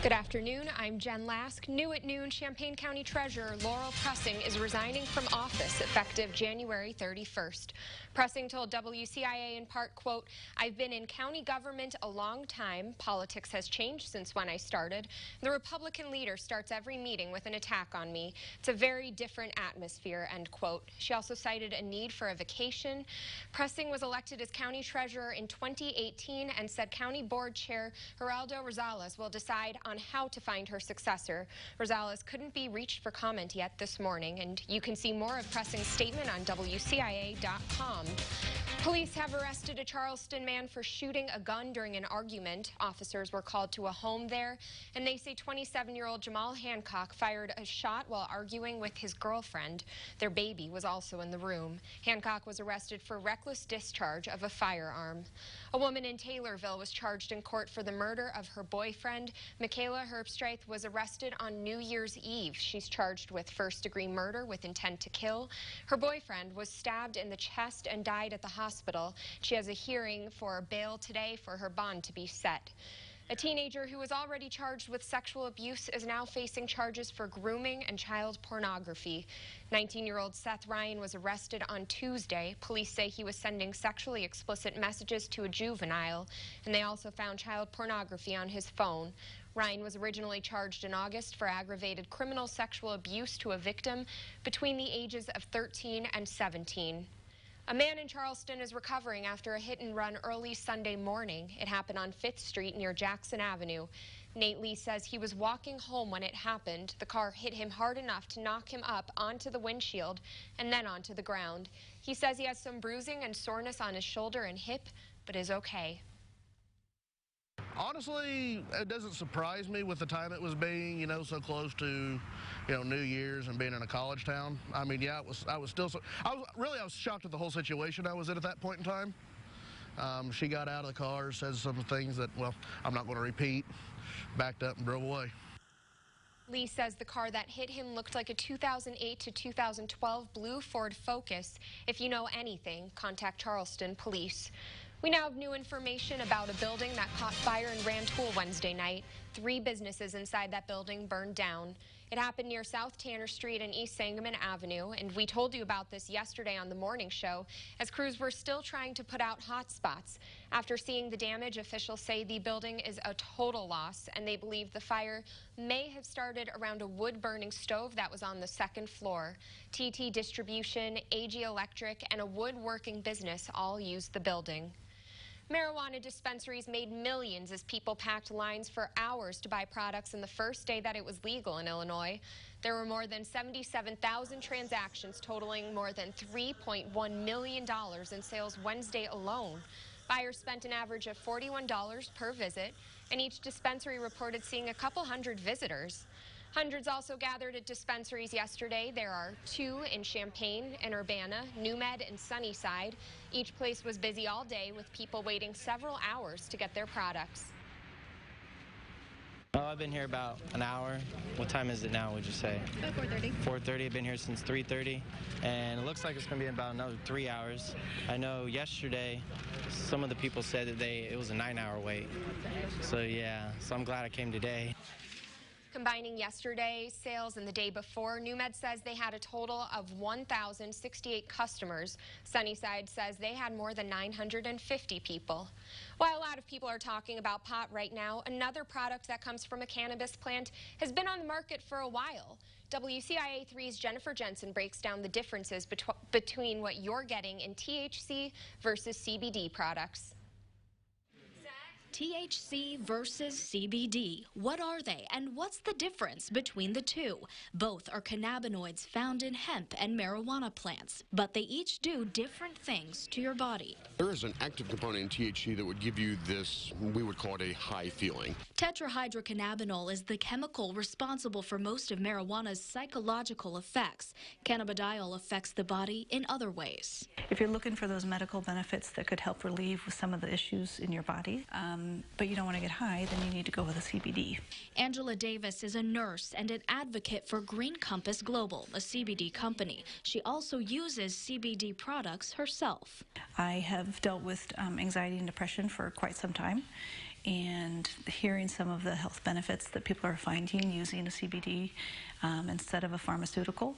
Good afternoon. I'm Jen Lask. New at noon, Champaign County Treasurer Laurel Pressing is resigning from office effective January 31st. Pressing told WCIA in part, quote, "I've been in county government a long time. Politics has changed since when I started. The Republican leader starts every meeting with an attack on me. It's a very different atmosphere," end quote. She also cited a need for a vacation. Pressing was elected as county treasurer in 2018 and said County Board Chair Geraldo Rosales will decide on how to find her successor. Rosales couldn't be reached for comment yet this morning, and you can see more of Pressing's statement on WCIA.com. Police have arrested a Charleston man for shooting a gun during an argument. Officers were called to a home there, and they say 27-year-old Jamal Hancock fired a shot while arguing with his girlfriend. Their baby was also in the room. Hancock was arrested for reckless discharge of a firearm. A woman in Taylorville was charged in court for the murder of her boyfriend. Michaela Herbstreich was arrested on New Year's Eve. She's charged with first-degree murder with intent to kill. Her boyfriend was stabbed in the chest and died at the hospital. She has a hearing for bail today for her bond to be set. A teenager who was already charged with sexual abuse is now facing charges for grooming and child pornography. 19-year-old Seth Ryan was arrested on Tuesday. Police say he was sending sexually explicit messages to a juvenile, and they also found child pornography on his phone. Ryan was originally charged in August for aggravated criminal sexual abuse to a victim between the ages of 13 and 17. A man in Charleston is recovering after a hit and run early Sunday morning. It happened on 5th Street near Jackson Avenue. Nate Lee says he was walking home when it happened. The car hit him hard enough to knock him up onto the windshield and then onto the ground. He says he has some bruising and soreness on his shoulder and hip, but is okay. Honestly, it doesn't surprise me with the time it was being, so close to, New Year's and being in a college town. I mean, yeah, I was shocked at the whole situation I was in at that point in time. She got out of the car, said some things that, well, I'm not going to repeat, backed up and drove away. Lee says the car that hit him looked like a 2008 to 2012 blue Ford Focus. If you know anything, contact Charleston Police. We now have new information about a building that caught fire in Rantoul Wednesday night. 3 businesses inside that building burned down. It happened near South Tanner Street and East Sangamon Avenue, and we told you about this yesterday on the morning show as crews were still trying to put out hot spots. After seeing the damage, officials say the building is a total loss, and they believe the fire may have started around a wood-burning stove that was on the 2nd floor. TT Distribution, AG Electric, and a woodworking business all used the building. Marijuana dispensaries made millions as people packed lines for hours to buy products in the first day that it was legal in Illinois. There were more than 77,000 transactions totaling more than $3.1 million in sales Wednesday alone. Buyers spent an average of $41 per visit, and each dispensary reported seeing a couple hundred visitors. Hundreds also gathered at dispensaries yesterday. There are 2 in Champaign and Urbana, NewMed and Sunnyside. Each place was busy all day with people waiting several hours to get their products. Oh, I've been here about an hour. What time is it now, would you say? About 4:30. 4:30. I've been here since 3:30, and it looks like it's going to be about another 3 hours. I know yesterday some of the people said that it was a 9-hour wait. So, yeah, so I'm glad I came today. Combining yesterday's sales and the day before, NewMed says they had a total of 1,068 customers. Sunnyside says they had more than 950 people. While a lot of people are talking about pot right now, another product that comes from a cannabis plant has been on the market for a while. WCIA 3's Jennifer Jensen breaks down the differences between what you're getting in THC versus CBD products. THC versus CBD. What are they, and what's the difference between the two? Both are cannabinoids found in hemp and marijuana plants, but they each do different things to your body. There is an active component in THC that would give you this, we would call it a high feeling. Tetrahydrocannabinol is the chemical responsible for most of marijuana's psychological effects. Cannabidiol affects the body in other ways. If you're looking for those medical benefits that could help relieve some of the issues in your body, but you don't want to get high, then you need to go with a CBD. Angela Davis is a nurse and an advocate for Green Compass Global, a CBD company. She also uses CBD products herself. I have dealt with anxiety and depression for quite some time, and hearing some of the health benefits that people are finding using a CBD instead of a pharmaceutical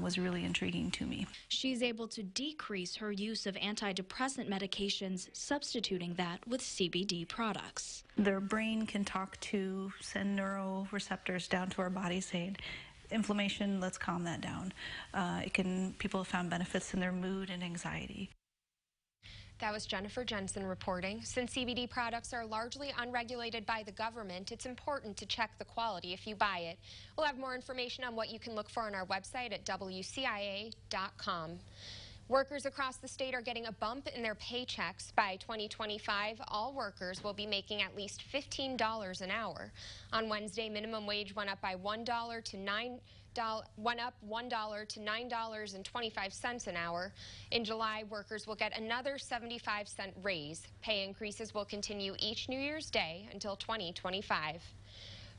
was really intriguing to me. She's able to decrease her use of antidepressant medications, substituting that with CBD products. Their brain can talk to, send neuroreceptors down to our body saying, inflammation, let's calm that down. People have found benefits in their mood and anxiety. That was Jennifer Jensen reporting. Since CBD products are largely unregulated by the government, it's important to check the quality if you buy it. We'll have more information on what you can look for on our website at WCIA.com. Workers across the state are getting a bump in their paychecks. By 2025, all workers will be making at least $15 an hour. On Wednesday, minimum wage went up by $1 to $9.25 an hour. In July, workers will get another 75-cent raise. Pay increases will continue each New Year's Day until 2025.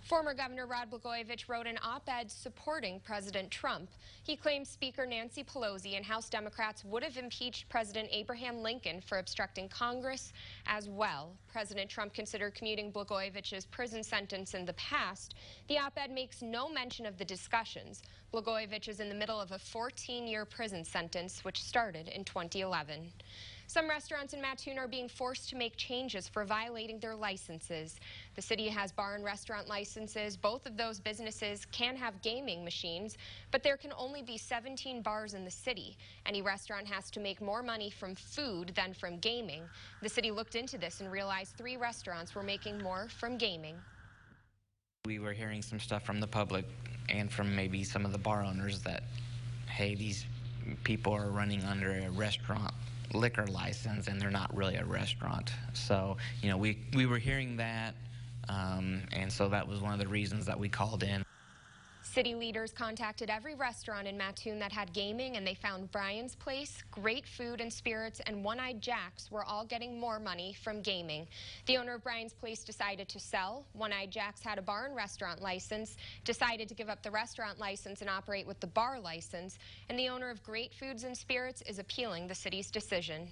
Former Governor Rod Blagojevich wrote an op-ed supporting President Trump. He claims Speaker Nancy Pelosi and House Democrats would have impeached President Abraham Lincoln for obstructing Congress as well. President Trump considered commuting Blagojevich's prison sentence in the past. The op-ed makes no mention of the discussions. Blagojevich is in the middle of a 14-year prison sentence, which started in 2011. Some restaurants in Mattoon are being forced to make changes for violating their licenses. The city has bar and restaurant licenses. Both of those businesses can have gaming machines, but there can only be 17 bars in the city. Any restaurant has to make more money from food than from gaming. The city looked into this and realized 3 restaurants were making more from gaming. We were hearing some stuff from the public and from maybe some of the bar owners that, hey, these people are running under a restaurant liquor license and they're not really a restaurant. So, you know, we were hearing that, and so that was one of the reasons that we called in. City leaders contacted every restaurant in Mattoon that had gaming, and they found Brian's Place, Great Food and Spirits, and One-Eyed Jack's were all getting more money from gaming. The owner of Brian's Place decided to sell. One-Eyed Jack's had a bar and restaurant license, decided to give up the restaurant license and operate with the bar license, and the owner of Great Foods and Spirits is appealing the city's decision.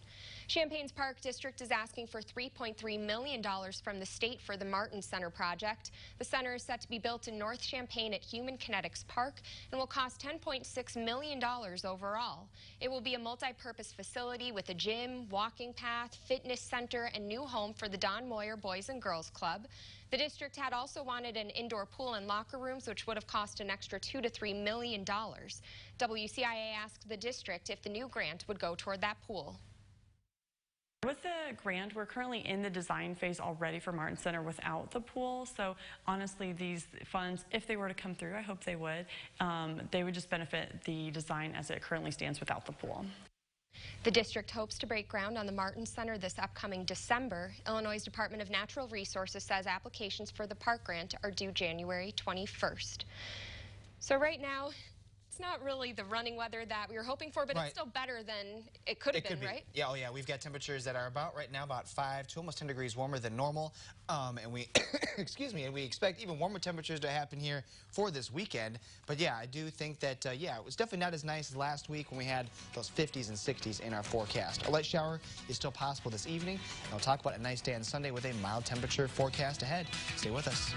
Champaign's Park District is asking for $3.3 million from the state for the Martin Center project. The center is set to be built in North Champaign at Human Kinetics Park and will cost $10.6 million overall. It will be a multi-purpose facility with a gym, walking path, fitness center, and new home for the Don Moyer Boys and Girls Club. The district had also wanted an indoor pool and locker rooms, which would have cost an extra $2 to $3 million. WCIA asked the district if the new grant would go toward that pool. With the grant, we're currently in the design phase already for Martin Center without the pool. So honestly, these funds, if they were to come through, I hope they would just benefit the design as it currently stands without the pool. The district hopes to break ground on the Martin Center this upcoming December. Illinois' Department of Natural Resources says applications for the park grant are due January 21st. So right now, it's not really the running weather that we were hoping for, but It's still better than it could have been, right? Yeah, oh yeah, we've got temperatures that are about right now about 5 to almost 10 degrees warmer than normal, and we, excuse me, and we expect even warmer temperatures to happen here for this weekend. But yeah, I do think that yeah, it was definitely not as nice as last week when we had those 50s and 60s in our forecast. A light shower is still possible this evening, and we'll talk about a nice day on Sunday with a mild temperature forecast ahead. Stay with us.